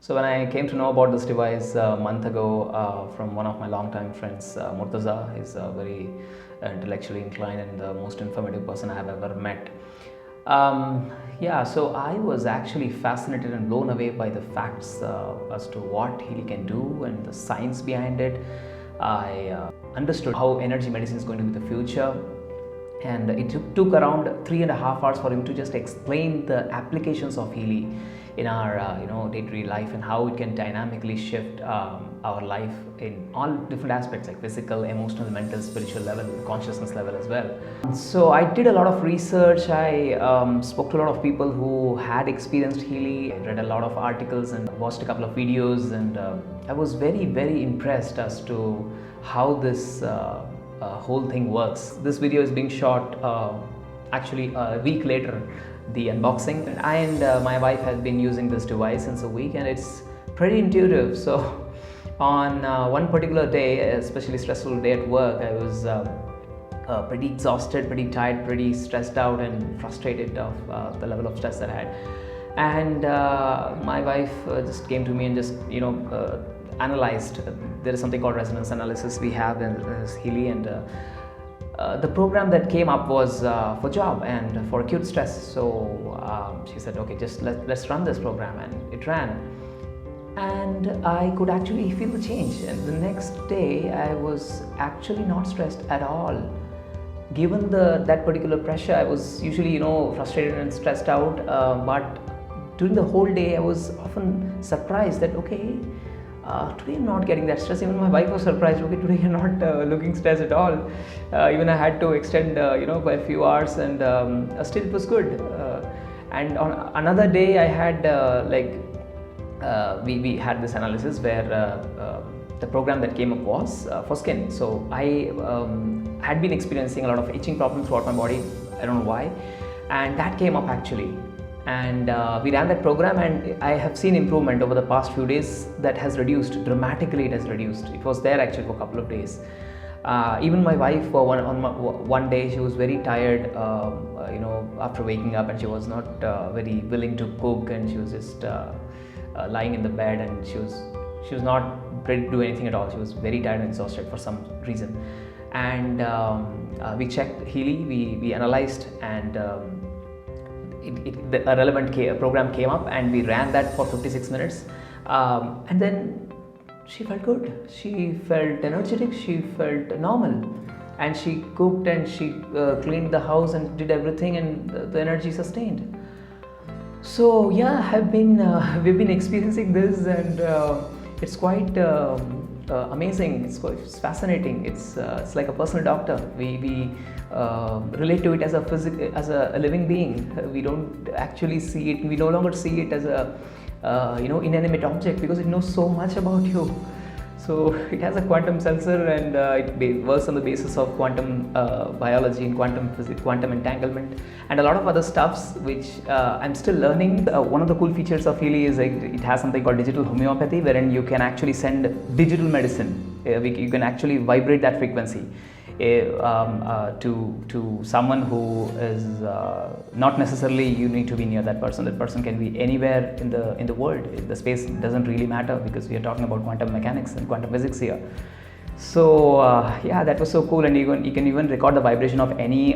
So when I came to know about this device a month ago from one of my longtime friends, Murtaza, he's a very intellectually inclined and the most informative person I have ever met. Yeah, so I was actually fascinated and blown away by the facts as to what Healy can do and the science behind it. I understood how energy medicine is going to be the future, and it took around 3.5 hours for him to just explain the applications of Healy in our day-to-day life and how it can dynamically shift our life in all different aspects like physical, emotional, mental, spiritual level, consciousness level as well. So I did a lot of research. I spoke to a lot of people who had experienced Healy. I read a lot of articles and watched a couple of videos, and I was very impressed as to how this whole thing works. This video is being shot actually a week later, the unboxing, and my wife has been using this device since a week and it's pretty intuitive. So on one particular day, especially stressful day at work, I was pretty exhausted, pretty tired, pretty stressed out and frustrated of the level of stress that I had. And my wife just came to me and just analyzed. There is something called resonance analysis we have in Healy, and the program that came up was for job and for acute stress. So she said, okay, just let's run this program, and it ran. And I could actually feel the change. And the next day, I was actually not stressed at all. Given that particular pressure, I was usually frustrated and stressed out. But during the whole day, I was often surprised that okay, today I'm not getting that stress. Even my wife was surprised. Okay, today you're not looking stressed at all. Even I had to extend, by a few hours, and still it was good. And on another day, I had we had this analysis where the program that came up was for skin. So I had been experiencing a lot of itching problems throughout my body. I don't know why, and that came up actually. And we ran that program, and I have seen improvement over the past few days. That has reduced dramatically. It has reduced. It was there actually for a couple of days. Even my wife, one day, she was very tired, after waking up, and she was not very willing to cook, and she was just lying in the bed, and she was not ready to do anything at all. She was very tired and exhausted for some reason. And we checked Healy, we analyzed, and a relevant program came up, and we ran that for 56 minutes. And then she felt good. She felt energetic. She felt normal. And she cooked, and she cleaned the house and did everything, and the energy sustained. So yeah, we've been experiencing this, and it's quite amazing. It's fascinating. It's like a personal doctor. We relate to it as a living being. We don't actually see it. We no longer see it as a inanimate object, because it knows so much about you. So it has a quantum sensor, and it works on the basis of quantum biology and quantum physics, quantum entanglement, and a lot of other stuffs which I'm still learning. One of the cool features of Healy is it has something called digital homeopathy, wherein you can actually send digital medicine. You can actually vibrate that frequency to someone who is not necessarily you need to be near that person. That person can be anywhere in the world. The space doesn't really matter, because we are talking about quantum mechanics and quantum physics here. So yeah, that was so cool. And you can even record the vibration of any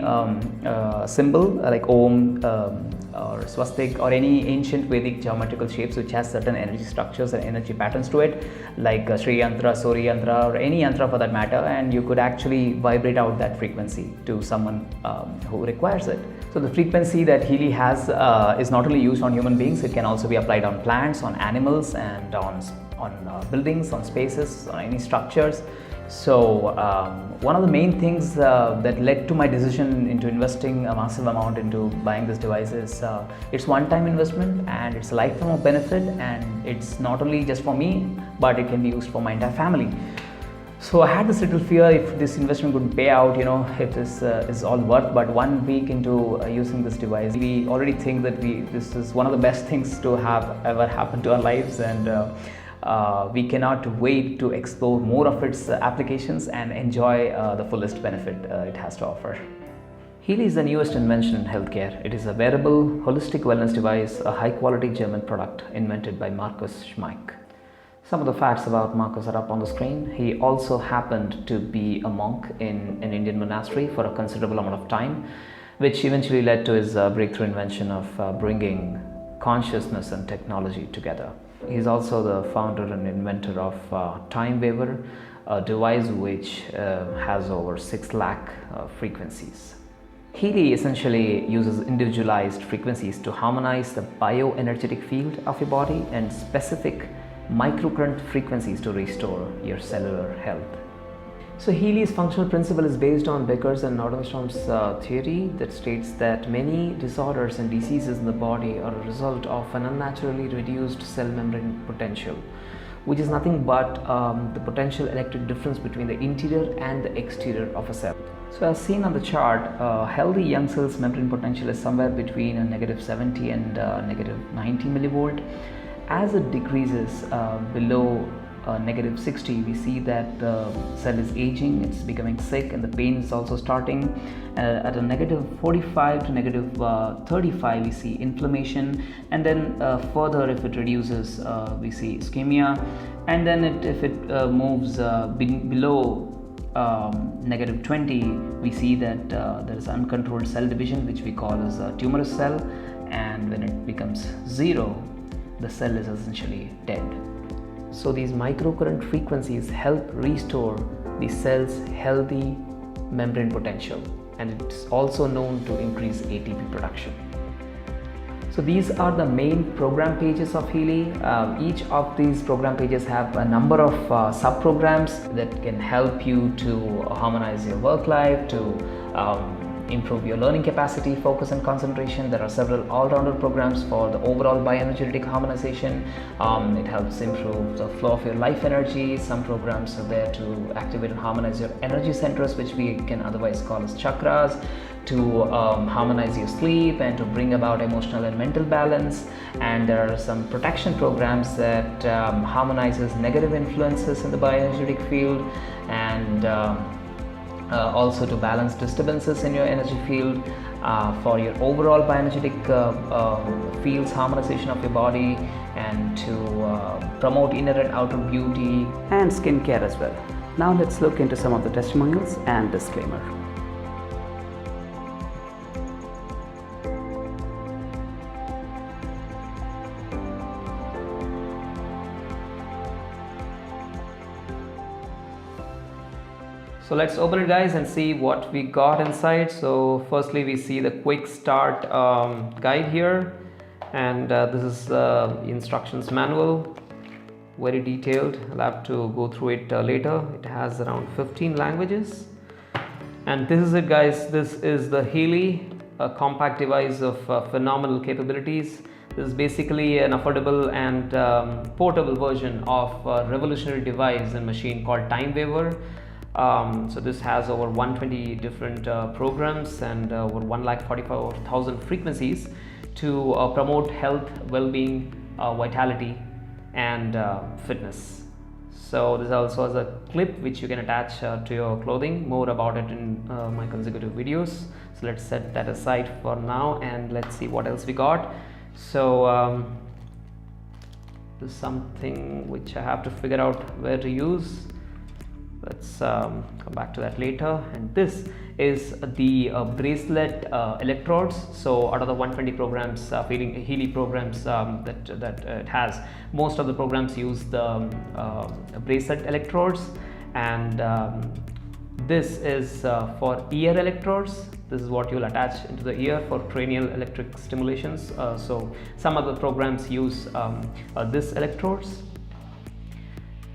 symbol like Om or swastik or any ancient Vedic geometrical shapes which has certain energy structures and energy patterns to it, like Sri Yantra, Sori Yantra, or any Yantra for that matter, and you could actually vibrate out that frequency to someone who requires it. So the frequency that Healy has is not only used on human beings, it can also be applied on plants, on animals, and on buildings, on spaces, on any structures. So one of the main things that led to my decision into investing a massive amount into buying this device is it's one-time investment, and it's a lifetime of benefit, and it's not only just for me, but it can be used for my entire family. So I had this little fear if this investment would pay out, if this is all worth. But 1 week into using this device, we already think that this is one of the best things to have ever happened to our lives, and we cannot wait to explore more of its applications and enjoy the fullest benefit it has to offer. Healy is the newest invention in healthcare. It is a wearable, holistic wellness device, a high quality German product invented by Markus Schmeich. Some of the facts about Markus are up on the screen. He also happened to be a monk in an Indian monastery for a considerable amount of time, which eventually led to his breakthrough invention of bringing consciousness and technology together. He's also the founder and inventor of Time Waver, a device which has over 6 lakh frequencies. Healy essentially uses individualized frequencies to harmonize the bioenergetic field of your body and specific microcurrent frequencies to restore your cellular health. So Healy's functional principle is based on Becker's and Nordenstrom's theory that states that many disorders and diseases in the body are a result of an unnaturally reduced cell membrane potential, which is nothing but the potential electric difference between the interior and the exterior of a cell. So as seen on the chart, healthy young cells membrane potential is somewhere between a negative 70 and negative 90 millivolt. As it decreases below negative 60, we see that the cell is aging, it's becoming sick, and the pain is also starting. At a negative 45 to negative 35, we see inflammation, and then further, if it reduces, we see ischemia, and then if it moves below negative 20, we see that there is uncontrolled cell division, which we call as a tumorous cell, and when it becomes 0, the cell is essentially dead. So these microcurrent frequencies help restore the cell's healthy membrane potential, and it's also known to increase ATP production. So these are the main program pages of Healy. Each of these program pages have a number of sub-programs that can help you to harmonize your work life, to improve your learning capacity, focus and concentration. There are several all-rounder programs for the overall bioenergetic harmonization. It helps improve the flow of your life energy. Some programs are there to activate and harmonize your energy centers, which we can otherwise call as chakras, to harmonize your sleep and to bring about emotional and mental balance. And there are some protection programs that harmonizes negative influences in the bioenergetic field, and also to balance disturbances in your energy field for your overall bioenergetic fields harmonization of your body, and to promote inner and outer beauty and skincare as well. Now let's look into some of the testimonials and disclaimer. So let's open it, guys, and see what we got inside. So firstly, we see the quick start guide here, and this is the instructions manual, very detailed. I'll have to go through it later. It has around 15 languages, and this is it, guys. This is the Healy, a compact device of phenomenal capabilities. This is basically an affordable and portable version of a revolutionary device and machine called Time Waver. So this has over 120 different programs and over 1,44,000 frequencies to promote health, well-being, vitality and fitness. So this also has a clip which you can attach to your clothing. More about it in my consecutive videos. So let's set that aside for now, and let's see what else we got. So this is something which I have to figure out where to use. Let's come back to that later. And this is the bracelet electrodes. So out of the 120 programs, Healy programs that it has, most of the programs use the bracelet electrodes, and this is for ear electrodes. This is what you'll attach into the ear for cranial electric stimulations. So some of the programs use this electrodes,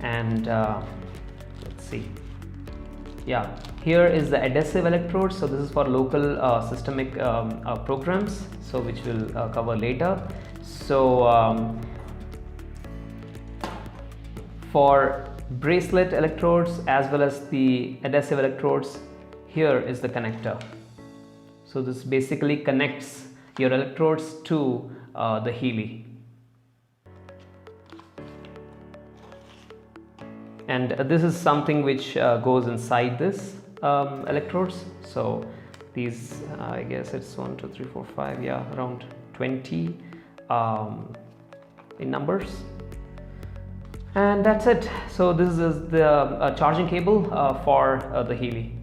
and let's see. Yeah, here is the adhesive electrode. So this is for local systemic programs, so which we'll cover later. So for bracelet electrodes as well as the adhesive electrodes, here is the connector. So this basically connects your electrodes to the Healy. And this is something which goes inside this electrodes. So these, I guess it's 1 2 3 4 5, yeah, around 20 in numbers. And that's it. So this is the charging cable for the Healy.